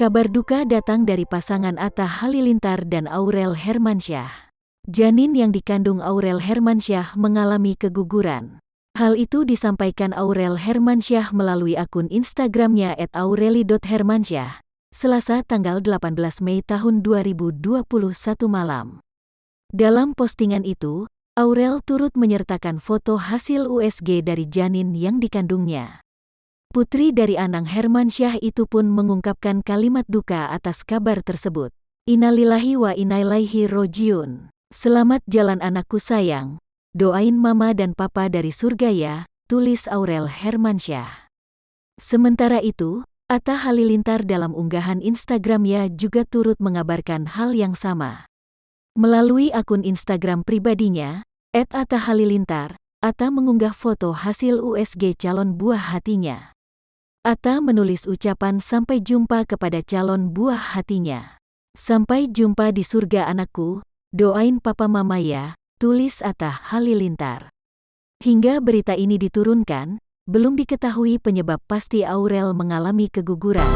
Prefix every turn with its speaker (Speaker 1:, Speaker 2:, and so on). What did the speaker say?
Speaker 1: Kabar duka datang dari pasangan Atta Halilintar dan Aurel Hermansyah. Janin yang dikandung Aurel Hermansyah mengalami keguguran. Hal itu disampaikan Aurel Hermansyah melalui akun Instagramnya @aureli.hermansyah, Selasa tanggal 18 Mei tahun 2021 malam. Dalam postingan itu, Aurel turut menyertakan foto hasil USG dari janin yang dikandungnya. Putri dari Anang Hermansyah itu pun mengungkapkan kalimat duka atas kabar tersebut. Innalillahi wa inna ilaihi rojiun. Selamat jalan anakku sayang. Doain mama dan papa dari surga ya, tulis Aurel Hermansyah. Sementara itu, Atta Halilintar dalam unggahan Instagramnya juga turut mengabarkan hal yang sama. Melalui akun Instagram pribadinya, @atta_halilintar, Atta mengunggah foto hasil USG calon buah hatinya. Atta menulis ucapan sampai jumpa kepada calon buah hatinya. Sampai jumpa di surga anakku, doain papa mama ya, tulis Atta Halilintar. Hingga berita ini diturunkan, belum diketahui penyebab pasti Aurel mengalami keguguran.